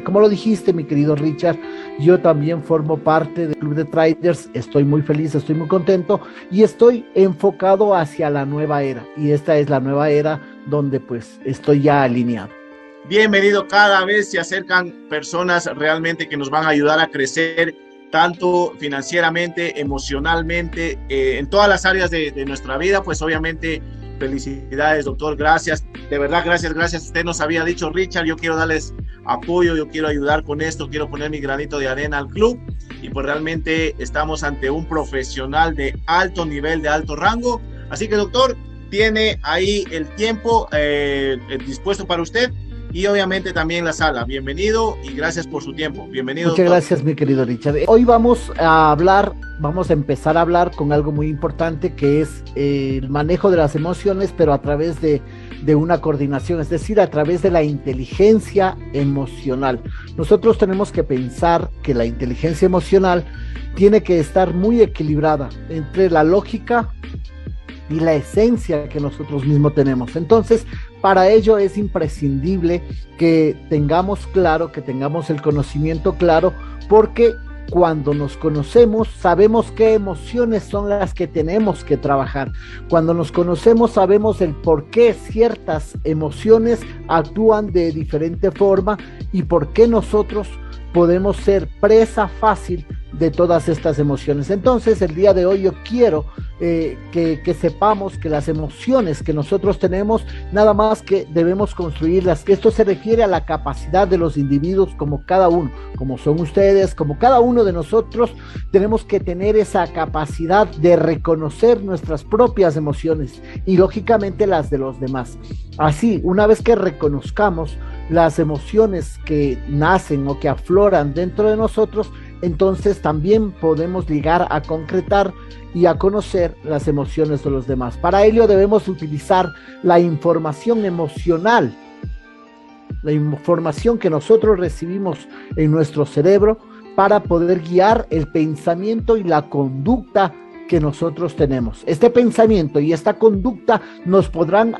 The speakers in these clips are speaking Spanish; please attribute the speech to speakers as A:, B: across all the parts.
A: como lo dijiste, mi querido Richard, yo también formo parte del Club de Traders, estoy muy feliz, estoy muy contento y estoy enfocado hacia la nueva era. Y esta es la nueva era donde pues estoy ya alineado.
B: Bienvenido, cada vez se acercan personas realmente que nos van a ayudar a crecer tanto financieramente, emocionalmente, en todas las áreas de nuestra vida. Pues obviamente felicidades, doctor, gracias, de verdad, gracias. Usted nos había dicho, Richard, yo quiero darles apoyo, yo quiero ayudar con esto, quiero poner mi granito de arena al club, y pues realmente estamos ante un profesional de alto nivel, de alto rango. Así que, doctor, tiene ahí el tiempo dispuesto para usted. Y obviamente también la sala. Bienvenido y gracias por su tiempo. Bienvenido.
A: Muchas gracias, mi querido Richard. Hoy vamos a empezar a hablar con algo muy importante, que es el manejo de las emociones, pero a través de una coordinación, es decir, a través de la inteligencia emocional. Nosotros tenemos que pensar que la inteligencia emocional tiene que estar muy equilibrada entre la lógica y la esencia que nosotros mismos tenemos. Entonces, para ello es imprescindible que tengamos claro, que tengamos el conocimiento claro, porque cuando nos conocemos, sabemos qué emociones son las que tenemos que trabajar. Cuando nos conocemos, sabemos el por qué ciertas emociones actúan de diferente forma y por qué nosotros podemos ser presa fácil de todas estas emociones. Entonces, el día de hoy yo quiero que sepamos que las emociones que nosotros tenemos, nada más que debemos construirlas. Esto se refiere a la capacidad de los individuos, como cada uno, como son ustedes, como cada uno de nosotros, tenemos que tener esa capacidad de reconocer nuestras propias emociones y lógicamente las de los demás. Así, una vez que reconozcamos las emociones que nacen o que afloran dentro de nosotros, entonces también podemos llegar a concretar y a conocer las emociones de los demás. Para ello debemos utilizar la información emocional, la información que nosotros recibimos en nuestro cerebro, para poder guiar el pensamiento y la conducta que nosotros tenemos. Este pensamiento y esta conducta nos podrán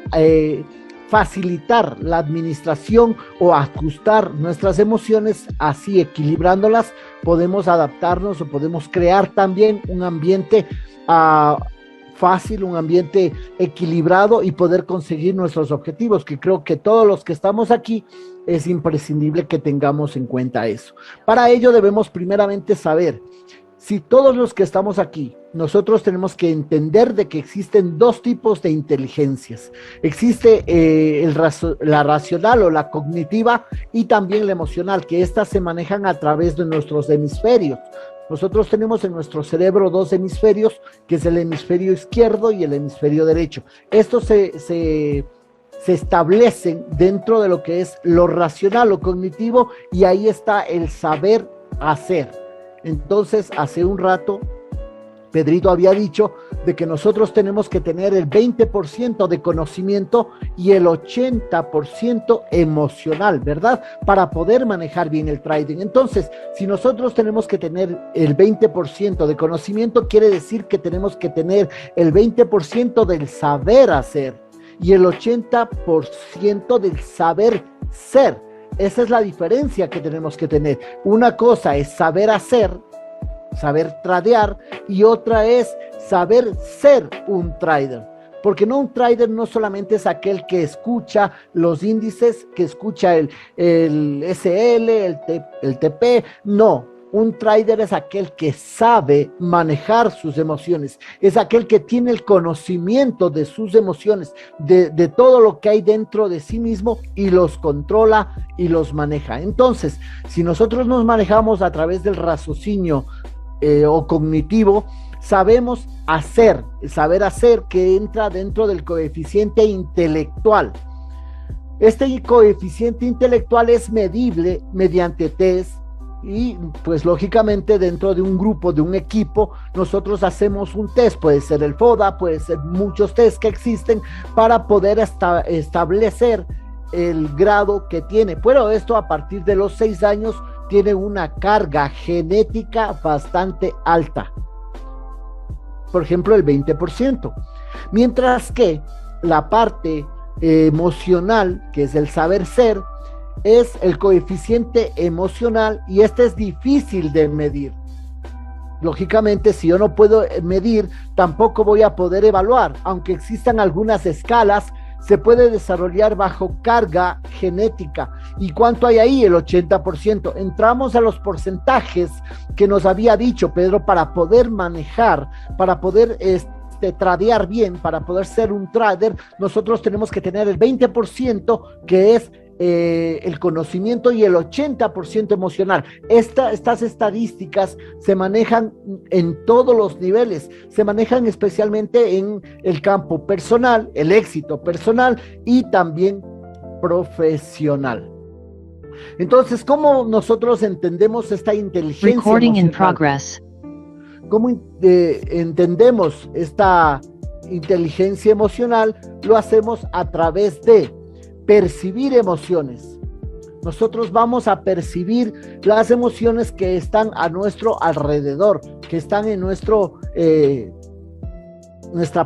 A: facilitar la administración o ajustar nuestras emociones. Así, equilibrándolas, podemos adaptarnos o podemos crear también un ambiente fácil, un ambiente equilibrado y poder conseguir nuestros objetivos, que creo que todos los que estamos aquí es imprescindible que tengamos en cuenta eso. Para ello debemos primeramente saber si todos los que estamos aquí, nosotros tenemos que entender de que existen dos tipos de inteligencias. Existe la racional o la cognitiva y también la emocional, que estas se manejan a través de nuestros hemisferios. Nosotros tenemos en nuestro cerebro dos hemisferios, que es el hemisferio izquierdo y el hemisferio derecho. Estos se establecen dentro de lo que es lo racional o cognitivo, y ahí está el saber hacer. Entonces, hace un rato, Pedrito había dicho de que nosotros tenemos que tener el 20% de conocimiento y el 80% emocional, ¿verdad? Para poder manejar bien el trading. Entonces, si nosotros tenemos que tener el 20% de conocimiento, quiere decir que tenemos que tener el 20% del saber hacer y el 80% del saber ser. Esa es la diferencia que tenemos que tener. Una cosa es saber hacer, saber tradear, y otra es saber ser un trader. Porque un trader no solamente es aquel que escucha los índices, que escucha el SL, el TP, no. Un trader es aquel que sabe manejar sus emociones, es aquel que tiene el conocimiento de sus emociones, de todo lo que hay dentro de sí mismo, y los controla y los maneja. Entonces, si nosotros nos manejamos a través del raciocinio o cognitivo, sabemos hacer, el saber hacer, que entra dentro del coeficiente intelectual. Este coeficiente intelectual es medible mediante test. Y pues lógicamente dentro de un grupo, de un equipo, nosotros hacemos un test, puede ser el FODA, puede ser muchos tests que existen para poder establecer el grado que tiene. Pero esto a partir de los 6 años tiene una carga genética bastante alta. Por ejemplo, el 20%. Mientras que la parte emocional, que es el saber ser, es el coeficiente emocional, y este es difícil de medir. Lógicamente, si yo no puedo medir, tampoco voy a poder evaluar. Aunque existan algunas escalas, se puede desarrollar bajo carga genética. ¿Y cuánto hay ahí? El 80%. Entramos a los porcentajes que nos había dicho Pedro para poder manejar, para poder tradear bien, para poder ser un trader. Nosotros tenemos que tener el 20%, que es el conocimiento, y el 80% emocional. Estas estadísticas se manejan en todos los niveles, se manejan especialmente en el campo personal, el éxito personal y también profesional. Entonces, ¿cómo nosotros entendemos esta inteligencia
C: Recording in
A: emocional?
C: progress.
A: ¿Cómo entendemos esta inteligencia emocional? Lo hacemos a través de percibir emociones. Nosotros vamos a percibir las emociones que están a nuestro alrededor, que están en nuestra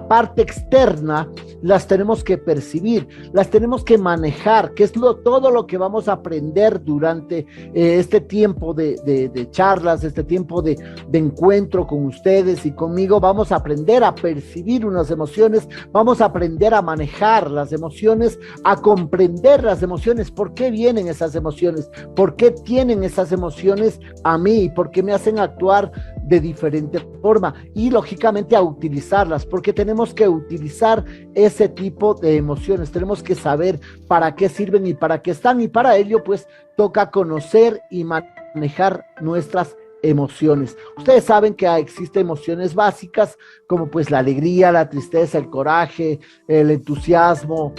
A: parte externa. Las tenemos que percibir, las tenemos que manejar, que es todo lo que vamos a aprender durante este tiempo de charlas, este tiempo de encuentro con ustedes y conmigo. Vamos a aprender a percibir unas emociones, vamos a aprender a manejar las emociones, a comprender las emociones, por qué vienen esas emociones, por qué tienen esas emociones a mí, por qué me hacen actuar de diferente forma, y lógicamente a utilizarlas, porque tenemos que utilizar ese tipo de emociones, tenemos que saber para qué sirven y para qué están, y para ello pues toca conocer y manejar nuestras emociones. Ustedes saben que existen emociones básicas como pues la alegría, la tristeza, el coraje, el entusiasmo,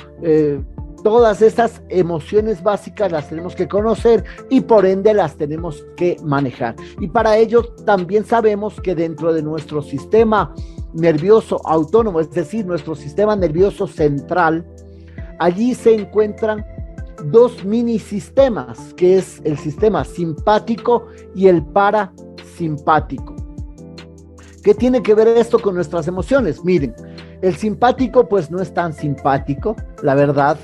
A: todas estas emociones básicas las tenemos que conocer y por ende las tenemos que manejar. Y para ello también sabemos que dentro de nuestro sistema nervioso autónomo, es decir, nuestro sistema nervioso central, allí se encuentran dos mini sistemas, que es el sistema simpático y el parasimpático. ¿Qué tiene que ver esto con nuestras emociones? Miren, el simpático pues no es tan simpático, la verdad,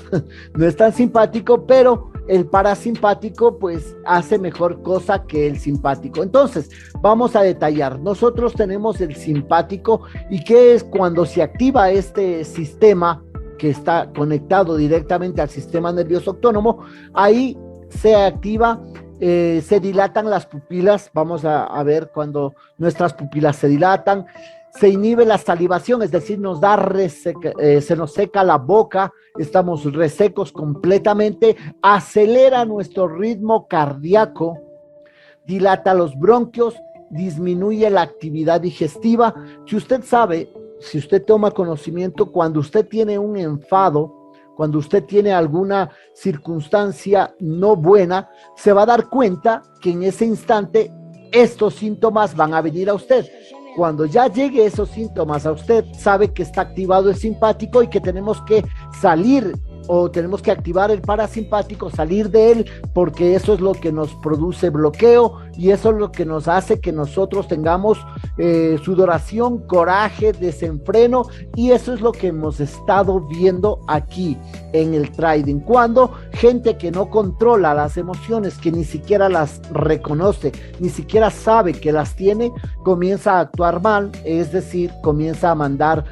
A: no es tan simpático, pero el parasimpático pues hace mejor cosa que el simpático. Entonces, vamos a detallar. Nosotros tenemos el simpático, y ¿qué es cuando se activa este sistema que está conectado directamente al sistema nervioso autónomo? Ahí se activa, se dilatan las pupilas. Vamos a ver cuando nuestras pupilas se dilatan. Se inhibe la salivación, es decir, se nos seca la boca, estamos resecos completamente, acelera nuestro ritmo cardíaco, dilata los bronquios, disminuye la actividad digestiva. Si usted sabe, si usted toma conocimiento, cuando usted tiene un enfado, cuando usted tiene alguna circunstancia no buena, se va a dar cuenta que en ese instante estos síntomas van a venir a usted. Cuando ya llegue esos síntomas a usted, sabe que está activado el simpático y que tenemos que salir, o tenemos que activar el parasimpático, salir de él, porque eso es lo que nos produce bloqueo, y eso es lo que nos hace que nosotros tengamos sudoración, coraje, desenfreno, y eso es lo que hemos estado viendo aquí en el trading. Cuando gente que no controla las emociones, que ni siquiera las reconoce, ni siquiera sabe que las tiene, comienza a actuar mal, es decir, comienza a mandar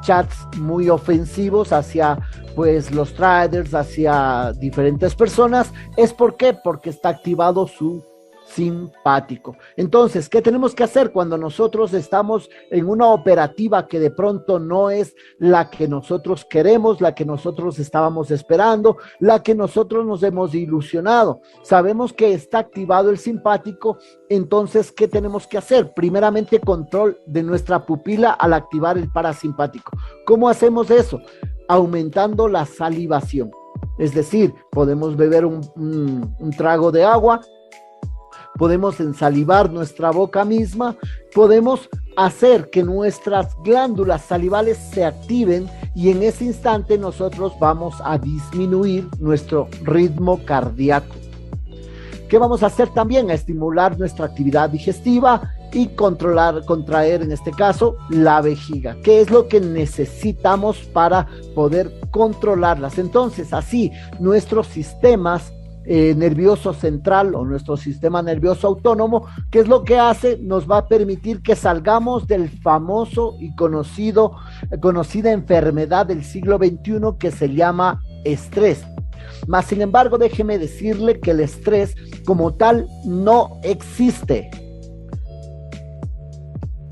A: chats muy ofensivos hacia pues los traders, hacia diferentes personas. ¿Es por qué? Porque está activado su simpático. Entonces, ¿qué tenemos que hacer cuando nosotros estamos en una operativa que de pronto no es la que nosotros queremos, la que nosotros estábamos esperando, la que nosotros nos hemos ilusionado? Sabemos que está activado el simpático. Entonces, ¿qué tenemos que hacer? Primeramente, control de nuestra pupila al activar el parasimpático. ¿Cómo hacemos eso? Aumentando la salivación. Es decir, podemos beber un trago de agua, podemos ensalivar nuestra boca misma, podemos hacer que nuestras glándulas salivales se activen, y en ese instante nosotros vamos a disminuir nuestro ritmo cardíaco. ¿Qué vamos a hacer también? A estimular nuestra actividad digestiva y contraer en este caso la vejiga, que es lo que necesitamos para poder controlarlas. Entonces, así nuestros sistemas nervioso central o nuestro sistema nervioso autónomo, ¿qué es lo que hace? Nos va a permitir que salgamos del famoso y conocida enfermedad del siglo XXI que se llama estrés. Mas, sin embargo, déjeme decirle que el estrés como tal no existe.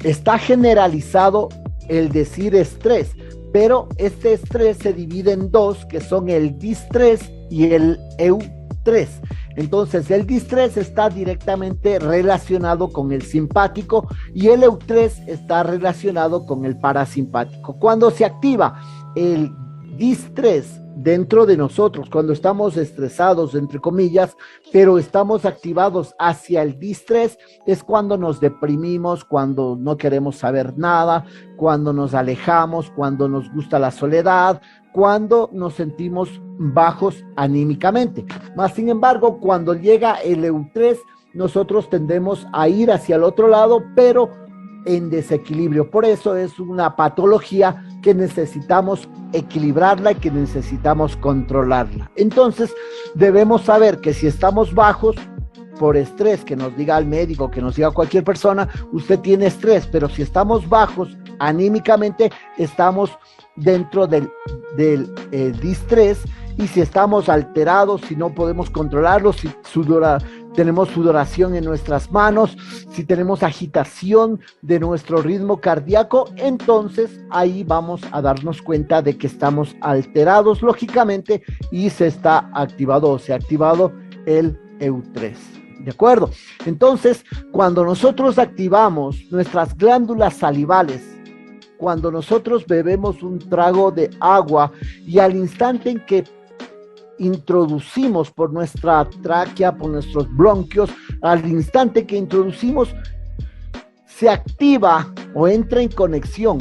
A: Está generalizado el decir estrés, pero este estrés se divide en dos, que son el distrés y el eustrés. Entonces, el distrés está directamente relacionado con el simpático y el eustrés está relacionado con el parasimpático. Cuando se activa el distrés dentro de nosotros, cuando estamos estresados, entre comillas, pero estamos activados hacia el distrés, es cuando nos deprimimos, cuando no queremos saber nada, cuando nos alejamos, cuando nos gusta la soledad, cuando nos sentimos bajos anímicamente. Más sin embargo, cuando llega el eustrés, nosotros tendemos a ir hacia el otro lado, pero en desequilibrio. Por eso es una patología que necesitamos equilibrarla y que necesitamos controlarla. Entonces, debemos saber que si estamos bajos por estrés, que nos diga el médico, que nos diga cualquier persona, usted tiene estrés, pero si estamos bajos anímicamente, estamos dentro del distrés, y si estamos alterados, si no podemos controlarlo, si tenemos sudoración en nuestras manos, si tenemos agitación de nuestro ritmo cardíaco, entonces ahí vamos a darnos cuenta de que estamos alterados lógicamente y se ha activado el eustrés. ¿De acuerdo? Entonces, cuando nosotros activamos nuestras glándulas salivales, cuando nosotros bebemos un trago de agua y al instante en que introducimos por nuestra tráquea, por nuestros bronquios, al instante que introducimos, se activa o entra en conexión.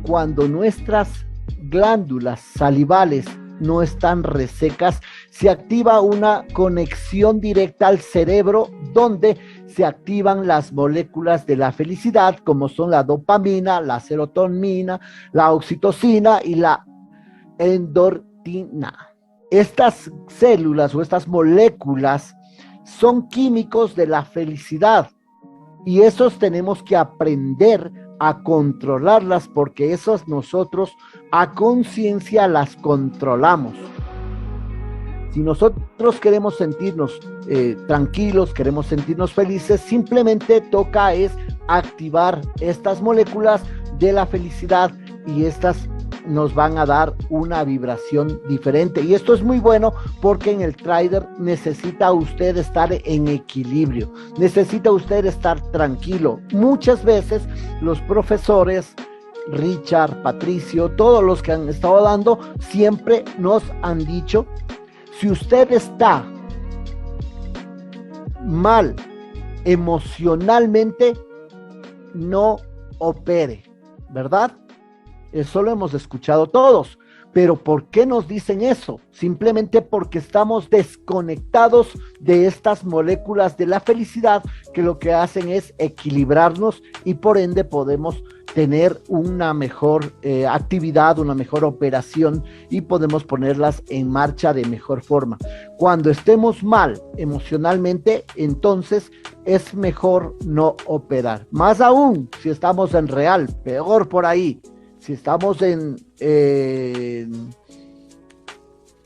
A: Cuando nuestras glándulas salivales no están resecas, se activa una conexión directa al cerebro donde se activan las moléculas de la felicidad, como son la dopamina, la serotonina, la oxitocina y la endorfina. Estas células o estas moléculas son químicos de la felicidad y esos tenemos que aprender a controlarlas, porque esos nosotros a conciencia las controlamos. Si nosotros queremos sentirnos tranquilos, queremos sentirnos felices, simplemente toca es activar estas moléculas de la felicidad y estas nos van a dar una vibración diferente. Y esto es muy bueno porque en el trader necesita usted estar en equilibrio, necesita usted estar tranquilo. Muchas veces los profesores, Richard, Patricio, todos los que han estado dando, siempre nos han dicho: si usted está mal emocionalmente, no opere, ¿verdad? Eso lo hemos escuchado todos, pero ¿por qué nos dicen eso? Simplemente porque estamos desconectados de estas moléculas de la felicidad, que lo que hacen es equilibrarnos y por ende podemos tener una mejor actividad, una mejor operación y podemos ponerlas en marcha de mejor forma. Cuando estemos mal emocionalmente, entonces es mejor no operar. Más aún, si estamos en real, peor por ahí. Si estamos en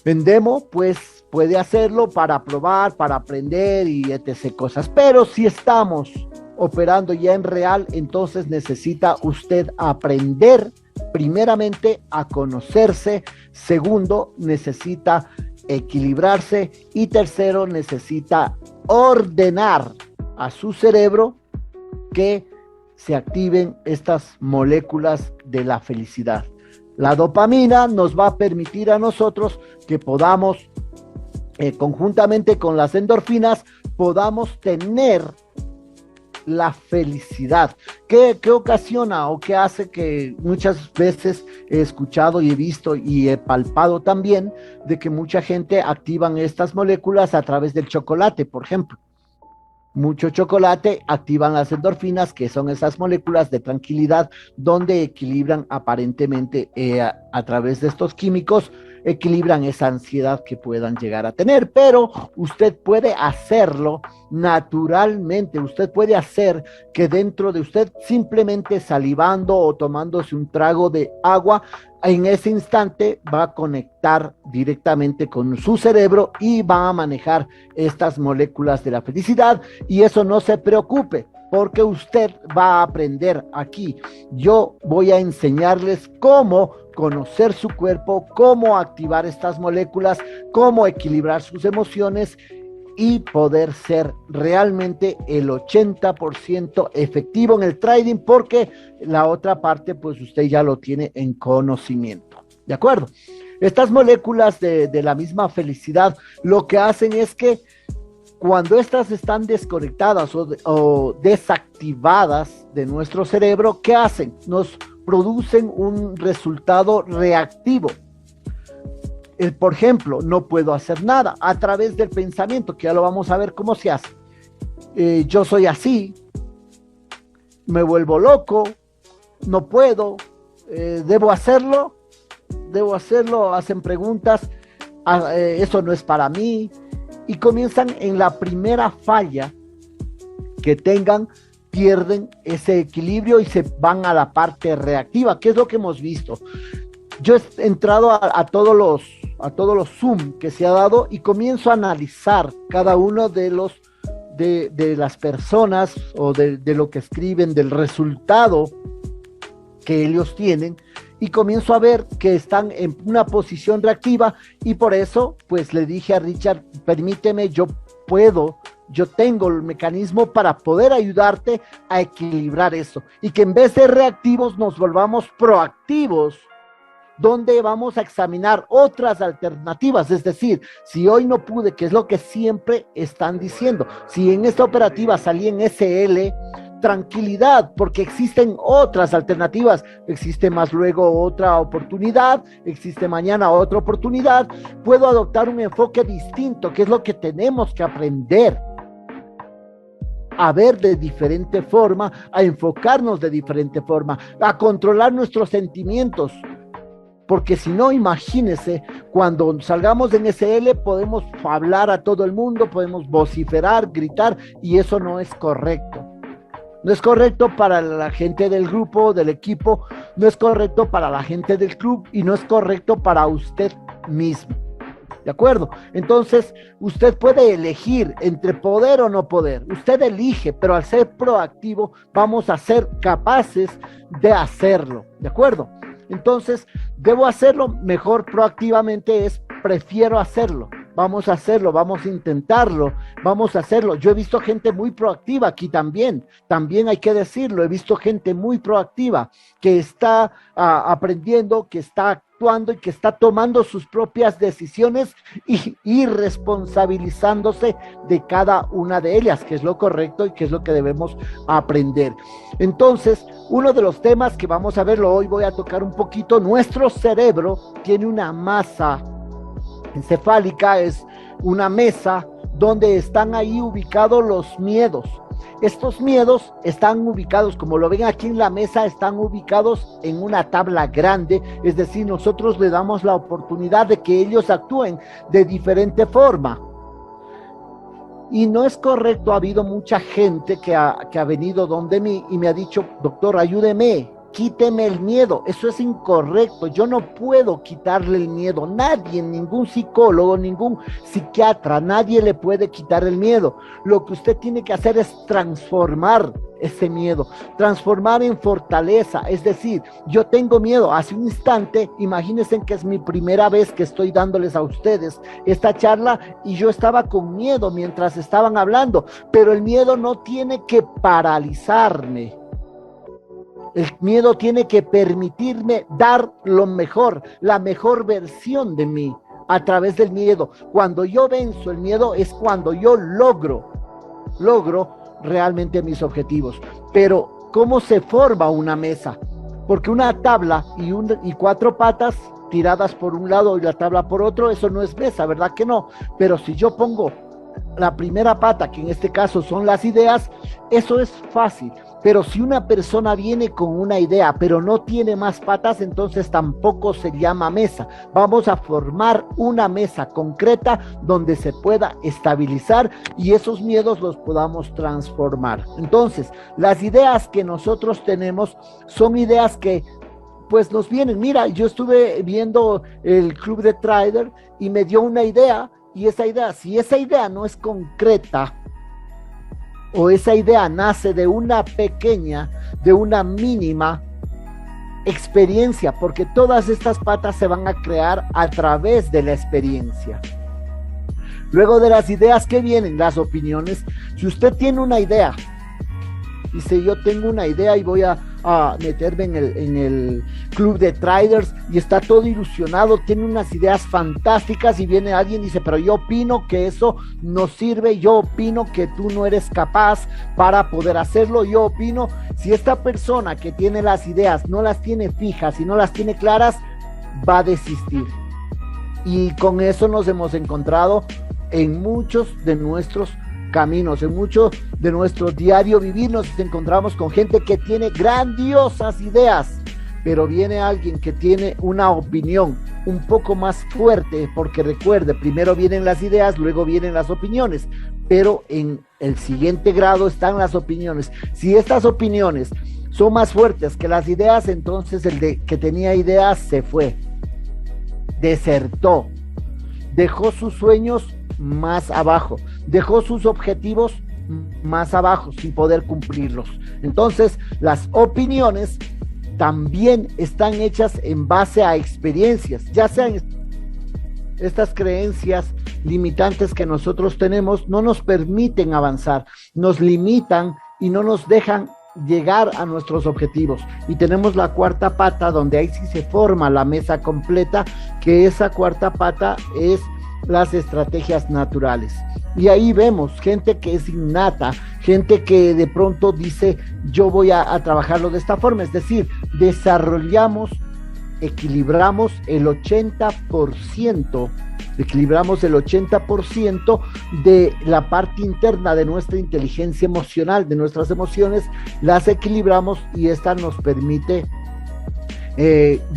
A: demo, pues puede hacerlo para probar, para aprender y etc. cosas. Pero si estamos operando ya en real, entonces necesita usted aprender primeramente a conocerse. Segundo, necesita equilibrarse. Y tercero, necesita ordenar a su cerebro que se activen estas moléculas de la felicidad. La dopamina nos va a permitir a nosotros que podamos, conjuntamente con las endorfinas, podamos tener la felicidad. ¿Qué ocasiona o qué hace que muchas veces he escuchado y he visto y he palpado también de que mucha gente activan estas moléculas a través del chocolate, por ejemplo? mucho chocolate, activan las endorfinas, que son esas moléculas de tranquilidad, donde equilibran aparentemente a través de estos químicos, equilibran esa ansiedad que puedan llegar a tener, pero usted puede hacerlo naturalmente, usted puede hacer que dentro de usted, simplemente salivando o tomándose un trago de agua, en ese instante va a conectar directamente con su cerebro y va a manejar estas moléculas de la felicidad, y eso no se preocupe, porque usted va a aprender aquí. Yo voy a enseñarles cómo conocer su cuerpo, cómo activar estas moléculas, cómo equilibrar sus emociones y poder ser realmente el 80% efectivo en el trading, porque la otra parte pues usted ya lo tiene en conocimiento, ¿de acuerdo? Estas moléculas de la misma felicidad lo que hacen es que cuando estas están desconectadas o desactivadas de nuestro cerebro, ¿qué hacen? Nos producen un resultado reactivo. Por ejemplo, no puedo hacer nada a través del pensamiento, que ya lo vamos a ver cómo se hace. Yo soy así, me vuelvo loco, no puedo, debo hacerlo, hacen preguntas, eso no es para mí, y comienzan en la primera falla que tengan, pierden ese equilibrio y se van a la parte reactiva, que es lo que hemos visto. Yo he entrado a todos los Zoom que se ha dado y comienzo a analizar cada uno de las personas o de lo que escriben, del resultado que ellos tienen, y comienzo a ver que están en una posición reactiva, y por eso pues le dije a Richard, permíteme, yo tengo el mecanismo para poder ayudarte a equilibrar eso, y que en vez de reactivos nos volvamos proactivos, donde vamos a examinar otras alternativas. Es decir, si hoy no pude, que es lo que siempre están diciendo, si en esta operativa salí en SL, tranquilidad, porque existen otras alternativas, existe más luego otra oportunidad, existe mañana otra oportunidad, puedo adoptar un enfoque distinto, que es lo que tenemos que aprender, a ver de diferente forma, a enfocarnos de diferente forma, a controlar nuestros sentimientos, porque si no, imagínese, cuando salgamos en SL podemos hablar a todo el mundo, podemos vociferar, gritar, y eso no es correcto. No es correcto para la gente del grupo, del equipo, no es correcto para la gente del club y no es correcto para usted mismo. ¿De acuerdo? Entonces, usted puede elegir entre poder o no poder. Usted elige, pero al ser proactivo vamos a ser capaces de hacerlo. ¿De acuerdo? Entonces, ¿debo hacerlo? Mejor proactivamente es prefiero hacerlo. Vamos a hacerlo, vamos a intentarlo, vamos a hacerlo. Yo he visto gente muy proactiva aquí también hay que decirlo, he visto gente muy proactiva que está aprendiendo, que está actuando y que está tomando sus propias decisiones y responsabilizándose de cada una de ellas, que es lo correcto y que es lo que debemos aprender. Entonces, uno de los temas que vamos a verlo hoy, voy a tocar un poquito, nuestro cerebro tiene una masa encefálica, es una mesa donde están ahí ubicados los miedos. Estos miedos están ubicados, como lo ven aquí en la mesa, están ubicados en una tabla grande, es decir, nosotros le damos la oportunidad de que ellos actúen de diferente forma. Y no es correcto, ha habido mucha gente que ha venido donde mí y me ha dicho, doctor, ayúdeme, quíteme el miedo. Eso es incorrecto, yo no puedo quitarle el miedo, nadie, ningún psicólogo, ningún psiquiatra, nadie le puede quitar el miedo. Lo que usted tiene que hacer es transformar ese miedo, transformar en fortaleza. Es decir, yo tengo miedo, hace un instante, imagínense que es mi primera vez que estoy dándoles a ustedes esta charla y yo estaba con miedo mientras estaban hablando, pero el miedo no tiene que paralizarme. El miedo tiene que permitirme dar lo mejor, la mejor versión de mí a través del miedo. Cuando yo venzo el miedo es cuando yo logro realmente mis objetivos. Pero, ¿cómo se forma una mesa? Porque una tabla y cuatro patas tiradas por un lado y la tabla por otro, eso no es mesa, ¿verdad que no? Pero si yo pongo la primera pata, que en este caso son las ideas, eso es fácil. Pero si una persona viene con una idea, pero no tiene más patas, entonces tampoco se llama mesa. Vamos a formar una mesa concreta donde se pueda estabilizar y esos miedos los podamos transformar. Entonces, las ideas que nosotros tenemos son ideas que pues nos vienen. Mira, yo estuve viendo el Club de Trader y me dio una idea, y esa idea, si esa idea no es concreta, o esa idea nace de una pequeña, de una mínima experiencia, porque todas estas patas se van a crear a través de la experiencia. Luego de las ideas que vienen, las opiniones. Si usted tiene una idea, dice yo tengo una idea y voy a meterme en el club de traders, y está todo ilusionado, tiene unas ideas fantásticas, y viene alguien y dice, pero yo opino que eso no sirve, yo opino que tú no eres capaz para poder hacerlo, yo opino. Si esta persona que tiene las ideas no las tiene fijas y no las tiene claras, va a desistir. Y con eso nos hemos encontrado en muchos de nuestros caminos, en mucho de nuestro diario vivir. Nos encontramos con gente que tiene grandiosas ideas, pero viene alguien que tiene una opinión un poco más fuerte, porque recuerde, primero vienen las ideas, luego vienen las opiniones, pero en el siguiente grado están las opiniones. Si estas opiniones son más fuertes que las ideas, entonces el de que tenía ideas se fue, desertó, dejó sus sueños más abajo, dejó sus objetivos más abajo sin poder cumplirlos. Entonces, las opiniones también están hechas en base a experiencias, ya sean estas creencias limitantes que nosotros tenemos, no nos permiten avanzar, nos limitan y no nos dejan llegar a nuestros objetivos. Y tenemos la cuarta pata, donde ahí sí se forma la mesa completa, que esa cuarta pata es las estrategias naturales. Y ahí vemos gente que es innata, gente que de pronto dice yo voy a trabajarlo de esta forma, es decir, desarrollamos, equilibramos el 80%, de la parte interna de nuestra inteligencia emocional, de nuestras emociones, las equilibramos, y esta nos permite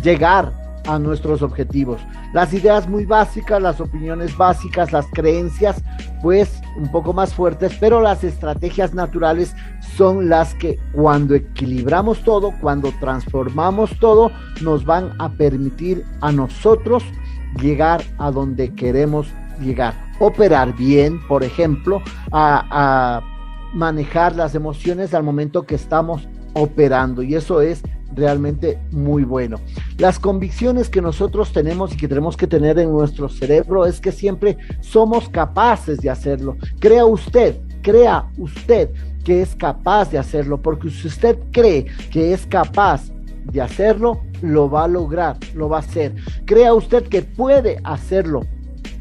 A: llegar a nuestros objetivos. Las ideas muy básicas, las opiniones básicas, las creencias pues un poco más fuertes, pero las estrategias naturales son las que, cuando equilibramos todo, cuando transformamos todo, nos van a permitir a nosotros llegar a donde queremos llegar, operar bien, por ejemplo, a manejar las emociones al momento que estamos operando, y eso es realmente muy bueno. Las convicciones que nosotros tenemos y que tenemos que tener en nuestro cerebro es que siempre somos capaces de hacerlo. Crea usted que es capaz de hacerlo, porque si usted cree que es capaz de hacerlo, lo va a lograr, lo va a hacer. Crea usted que puede hacerlo,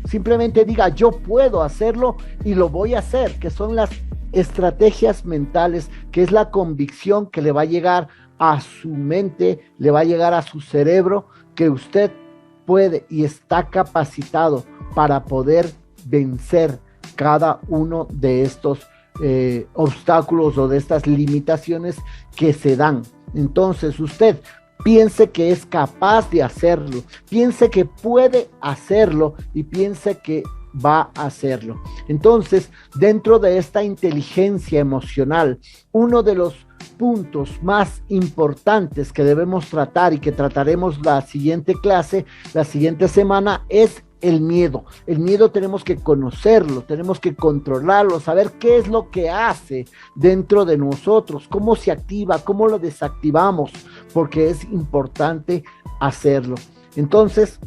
A: simplemente diga yo puedo hacerlo y lo voy a hacer, que son las estrategias mentales, que es la convicción que le va a llegar a su mente, le va a llegar a su cerebro, que usted puede y está capacitado para poder vencer cada uno de estos obstáculos o de estas limitaciones que se dan. Entonces usted piense que es capaz de hacerlo, piense que puede hacerlo y piense que va a hacerlo. Entonces, dentro de esta inteligencia emocional, uno de los puntos más importantes que debemos tratar y que trataremos la siguiente clase, la siguiente semana, es el miedo. El miedo tenemos que conocerlo, tenemos que controlarlo, saber qué es lo que hace dentro de nosotros, cómo se activa, cómo lo desactivamos, porque es importante hacerlo. Entonces,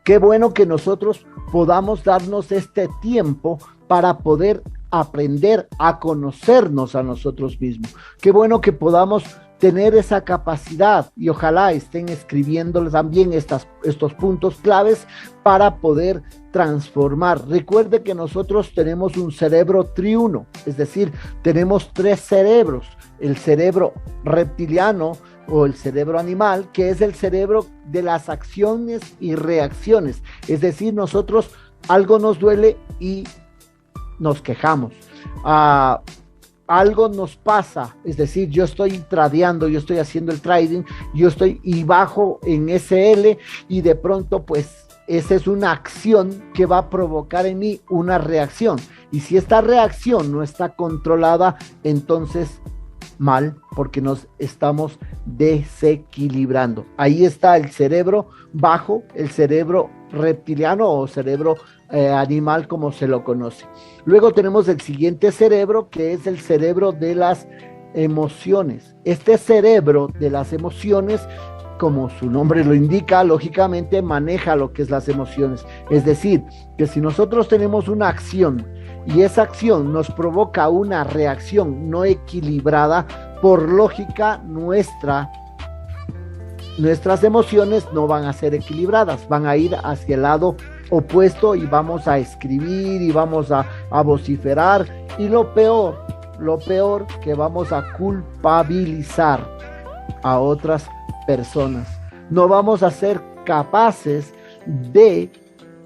A: qué bueno que nosotros podamos darnos este tiempo para poder aprender a conocernos a nosotros mismos. Qué bueno que podamos tener esa capacidad, y ojalá estén escribiendo también estos puntos claves para poder transformar. Recuerde que nosotros tenemos un cerebro triuno, es decir, tenemos 3 cerebros: el cerebro reptiliano o el cerebro animal, que es el cerebro de las acciones y reacciones, es decir, nosotros algo nos duele y nos quejamos. Algo nos pasa, es decir, yo estoy tradeando, yo estoy haciendo el trading, y bajo en SL y de pronto pues esa es una acción que va a provocar en mí una reacción. Y si esta reacción no está controlada, entonces mal, porque nos estamos desequilibrando. Ahí está el cerebro bajo, el cerebro reptiliano o cerebro animal, como se lo conoce. Luego tenemos el siguiente cerebro, que es el cerebro de las emociones. Este cerebro de las emociones, como su nombre lo indica, lógicamente maneja lo que es las emociones. Es decir, que si nosotros tenemos una acción y esa acción nos provoca una reacción no equilibrada, por lógica nuestras emociones no van a ser equilibradas, van a ir hacia el lado opuesto y vamos a escribir y vamos a vociferar, y lo peor que vamos a culpabilizar a otras personas. No vamos a ser capaces de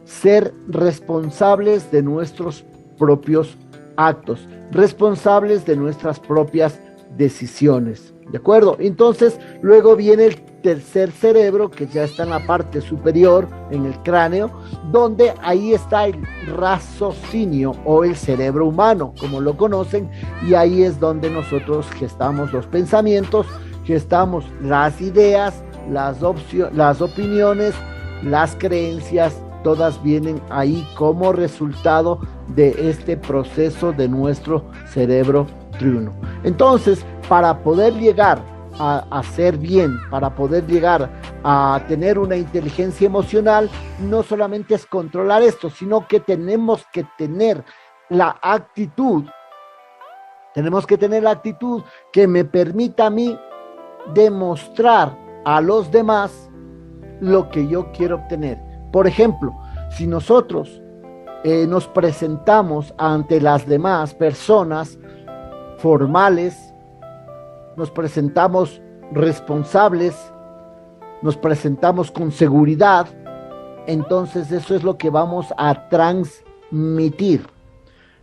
A: ser responsables de nuestros propios actos, responsables de nuestras propias decisiones, ¿de acuerdo? Entonces, luego viene el tercer cerebro, que ya está en la parte superior, en el cráneo, donde ahí está el raciocinio o el cerebro humano, como lo conocen, y ahí es donde nosotros gestamos los pensamientos, gestamos las ideas, las opiniones, las creencias, todas vienen ahí como resultado de este proceso de nuestro cerebro triuno. Entonces, para poder llegar a hacer bien, para poder llegar a tener una inteligencia emocional, no solamente es controlar esto, sino que tenemos que tener la actitud, que me permita a mí demostrar a los demás lo que yo quiero obtener. Por ejemplo, si nosotros nos presentamos ante las demás personas formales, nos presentamos responsables, nos presentamos con seguridad, entonces eso es lo que vamos a transmitir.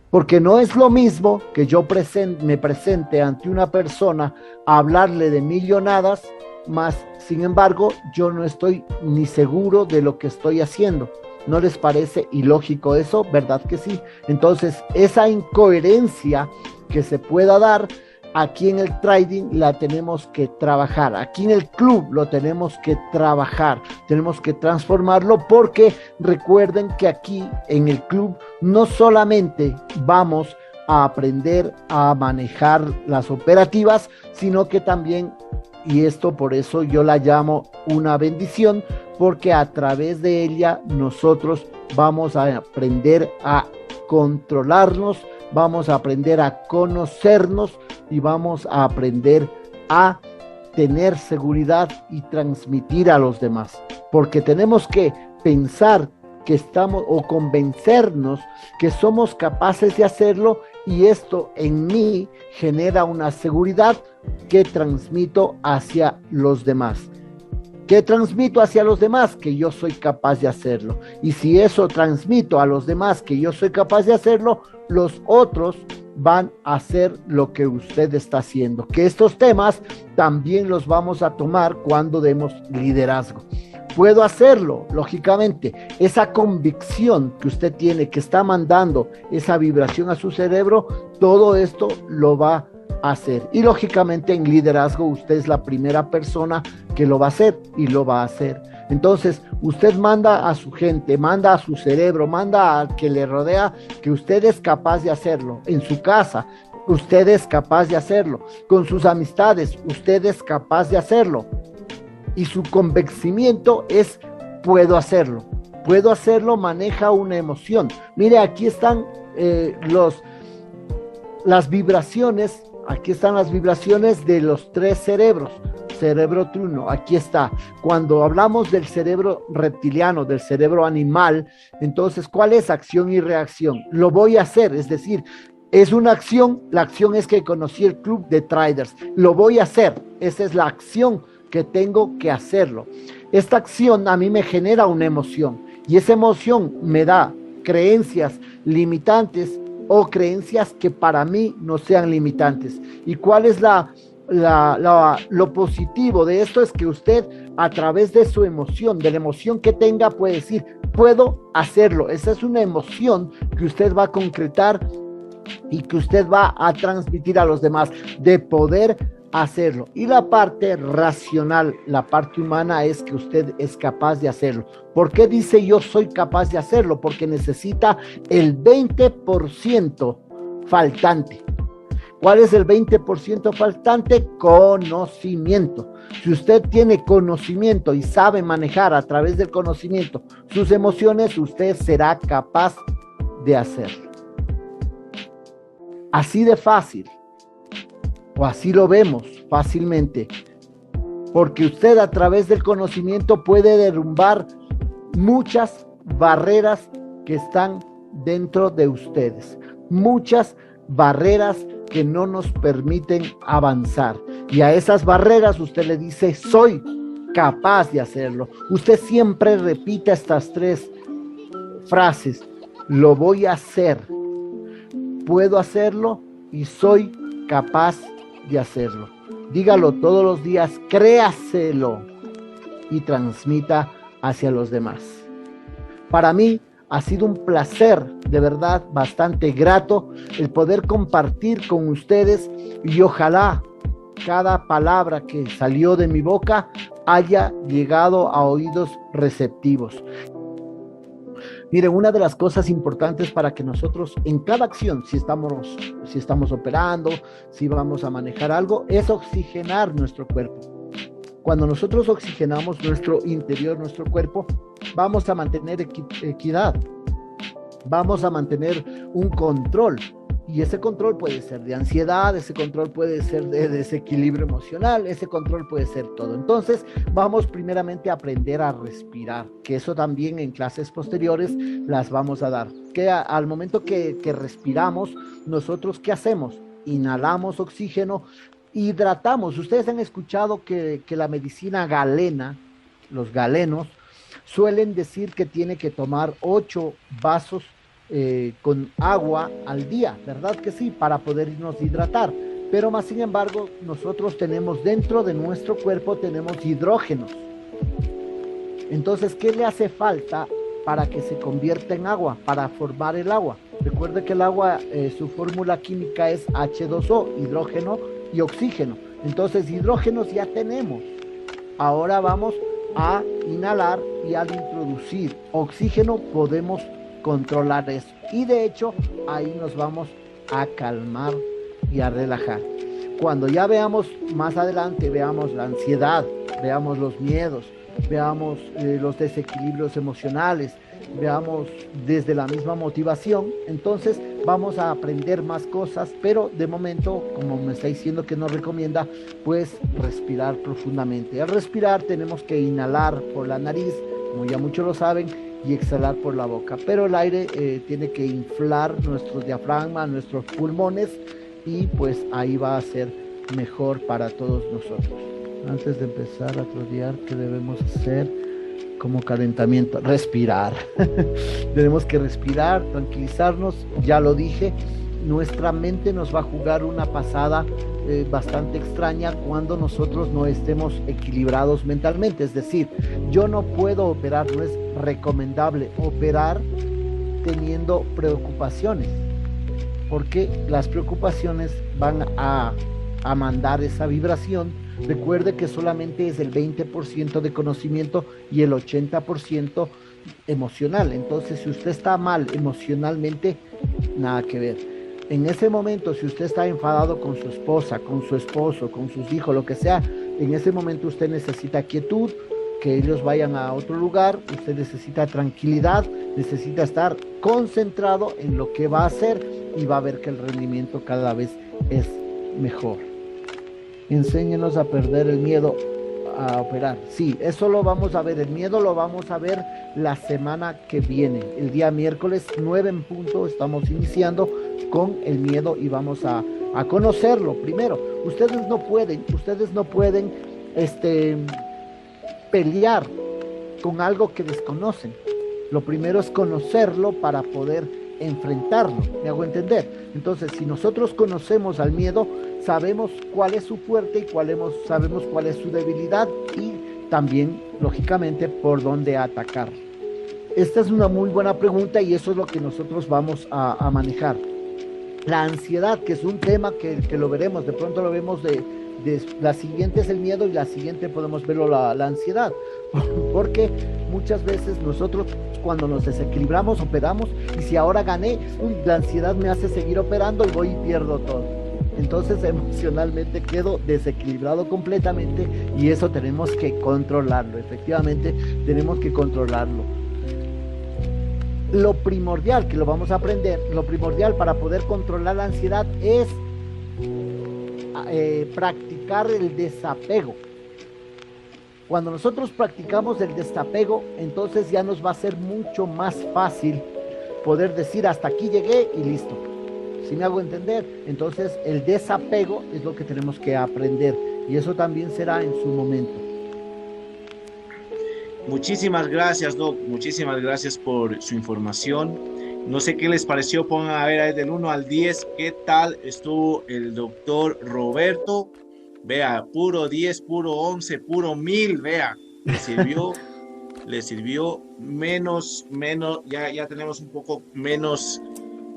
A: Porque no es lo mismo que yo me presente ante una persona a hablarle de millonadas, más sin embargo yo no estoy ni seguro de lo que estoy haciendo. ¿No les parece ilógico eso? ¿Verdad que sí? Entonces, esa incoherencia que se pueda dar, aquí en el trading la tenemos que trabajar, aquí en el club lo tenemos que trabajar, tenemos que transformarlo, porque recuerden que aquí en el club no solamente vamos a aprender a manejar las operativas, sino que también, y esto por eso yo la llamo una bendición, porque a través de ella nosotros vamos a aprender a controlarnos, vamos a aprender a conocernos y vamos a aprender a tener seguridad y transmitir a los demás, porque tenemos que pensar que estamos, o convencernos que somos capaces de hacerlo, y esto en mí genera una seguridad que transmito hacia los demás. ¿Qué transmito hacia los demás? Que yo soy capaz de hacerlo. Y si eso transmito a los demás que yo soy capaz de hacerlo, los otros van a hacer lo que usted está haciendo. Que estos temas también los vamos a tomar cuando demos liderazgo. Puedo hacerlo, lógicamente. Esa convicción que usted tiene, que está mandando esa vibración a su cerebro, todo esto lo va a hacer. Y lógicamente en liderazgo usted es la primera persona que lo va a hacer y lo va a hacer. Entonces usted manda a su gente, manda a su cerebro, manda al que le rodea que usted es capaz de hacerlo. En su casa usted es capaz de hacerlo. Con sus amistades usted es capaz de hacerlo. Y su convencimiento es: puedo hacerlo. Puedo hacerlo, maneja una emoción. Mire, aquí están las vibraciones. Aquí están las vibraciones de los tres cerebros. Cerebro triuno, aquí está. Cuando hablamos del cerebro reptiliano, del cerebro animal, entonces, ¿cuál es acción y reacción? Lo voy a hacer, es decir, es una acción. La acción es que conocí el club de traders. Lo voy a hacer. Esa es la acción que tengo que hacerlo. Esta acción a mí me genera una emoción, y esa emoción me da creencias limitantes o creencias que para mí no sean limitantes. ¿Y cuál es lo positivo de esto? Es que usted, a través de su emoción, de la emoción que tenga, puede decir, puedo hacerlo. Esa es una emoción que usted va a concretar y que usted va a transmitir a los demás, de poder hacerlo. Y la parte racional, la parte humana, es que usted es capaz de hacerlo. ¿Por qué dice yo soy capaz de hacerlo? Porque necesita el 20% faltante. ¿Cuál es el 20% faltante? Conocimiento. Si usted tiene conocimiento y sabe manejar a través del conocimiento sus emociones, usted será capaz de hacerlo. Así de fácil, o así lo vemos fácilmente, porque usted a través del conocimiento puede derrumbar muchas barreras que están dentro de ustedes, muchas barreras que no nos permiten avanzar, y a esas barreras usted le dice, soy capaz de hacerlo. Usted siempre repite estas 3 frases: lo voy a hacer, puedo hacerlo y soy capaz de hacerlo. Dígalo todos los días, créaselo y transmita hacia los demás. Para mí ha sido un placer, de verdad, bastante grato el poder compartir con ustedes, y ojalá cada palabra que salió de mi boca haya llegado a oídos receptivos. Miren, una de las cosas importantes para que nosotros en cada acción, si estamos operando, si vamos a manejar algo, es oxigenar nuestro cuerpo. Cuando nosotros oxigenamos nuestro interior, nuestro cuerpo, vamos a mantener equidad, vamos a mantener un control. Y ese control puede ser de ansiedad, ese control puede ser de desequilibrio emocional, ese control puede ser todo. Entonces, vamos primeramente a aprender a respirar, que eso también en clases posteriores las vamos a dar. Que al momento que respiramos, nosotros, ¿qué hacemos? Inhalamos oxígeno, hidratamos. Ustedes han escuchado que la medicina galena, los galenos, suelen decir que tiene que tomar 8 vasos con agua al día, ¿verdad que sí? Para podernos hidratar. Pero más sin embargo, nosotros tenemos dentro de nuestro cuerpo, tenemos hidrógenos. Entonces, ¿qué le hace falta para que se convierta en agua? Para formar el agua. Recuerde que el agua, su fórmula química es H2O, hidrógeno y oxígeno. Entonces, hidrógenos ya tenemos. Ahora vamos a inhalar, y al introducir oxígeno podemos controlar eso, y de hecho ahí nos vamos a calmar y a relajar. Cuando ya veamos más adelante, veamos la ansiedad, veamos los miedos, veamos los desequilibrios emocionales, veamos desde la misma motivación, entonces vamos a aprender más cosas, pero de momento, como me está diciendo que nos recomienda, pues respirar profundamente. Al respirar tenemos que inhalar por la nariz, como ya muchos lo saben, y exhalar por la boca, pero el aire tiene que inflar nuestro diafragma, nuestros pulmones, y pues ahí va a ser mejor para todos nosotros. Antes de empezar a trodear, ¿qué debemos hacer como calentamiento? Respirar. Tenemos que respirar, tranquilizarnos. Ya lo dije, nuestra mente nos va a jugar una pasada bastante extraña cuando nosotros no estemos equilibrados mentalmente. Es decir, yo no puedo operar, no es recomendable operar teniendo preocupaciones, porque las preocupaciones van a mandar esa vibración. Recuerde que solamente es el 20% de conocimiento y el 80% emocional. Entonces, si usted está mal emocionalmente, nada que ver. En ese momento, si usted está enfadado con su esposa, con su esposo, con sus hijos, lo que sea, en ese momento usted necesita quietud, que ellos vayan a otro lugar, usted necesita tranquilidad, necesita estar concentrado en lo que va a hacer, y va a ver que el rendimiento cada vez es mejor. Enséñenos a perder el miedo a operar. Sí, eso lo vamos a ver, el miedo lo vamos a ver la semana que viene. El día miércoles 9 en punto estamos iniciando con el miedo y vamos a conocerlo primero. Ustedes no pueden pelear con algo que desconocen. Lo primero es conocerlo para poder enfrentarlo, ¿me hago entender? Entonces, si nosotros conocemos al miedo, sabemos cuál es su fuerte y sabemos cuál es su debilidad y también, lógicamente, por dónde atacar. Esta es una muy buena pregunta y eso es lo que nosotros vamos a manejar. La ansiedad, que es un tema que lo veremos, de pronto lo vemos la siguiente es el miedo y la siguiente podemos verlo la ansiedad, porque muchas veces nosotros cuando nos desequilibramos operamos y si ahora gané, la ansiedad me hace seguir operando y voy y pierdo todo. Entonces emocionalmente quedo desequilibrado completamente y eso tenemos que controlarlo, efectivamente tenemos que controlarlo. Lo primordial, que lo vamos a aprender, lo primordial para poder controlar la ansiedad es practicar el desapego. Cuando nosotros practicamos el desapego, entonces ya nos va a ser mucho más fácil poder decir hasta aquí llegué y listo. ¿Sí me hago entender? Entonces el desapego es lo que tenemos que aprender y eso también será en su momento.
B: Muchísimas gracias, Doc. Muchísimas gracias por su información. No sé qué les pareció. Pongan a ver ahí del 1 al 10 qué tal estuvo el doctor Roberto. Vea, puro 10, puro 11, puro 1000. Vea, le sirvió menos, ya tenemos un poco menos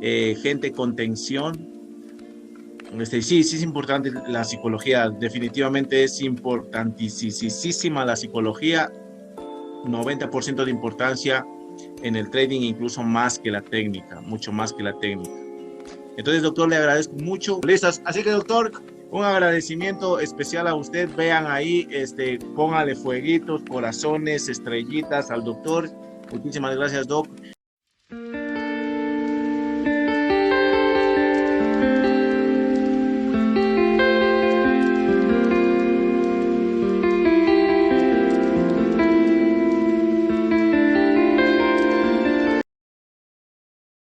B: gente con tensión. Sí es importante la psicología. Definitivamente es importantísima la psicología. 90% de importancia en el trading, incluso más que la técnica, mucho más que la técnica. Entonces, doctor, le agradezco mucho. Listos. Así que, doctor, un agradecimiento especial a usted. Vean ahí, póngale fueguitos, corazones, estrellitas al doctor. Muchísimas gracias, doc.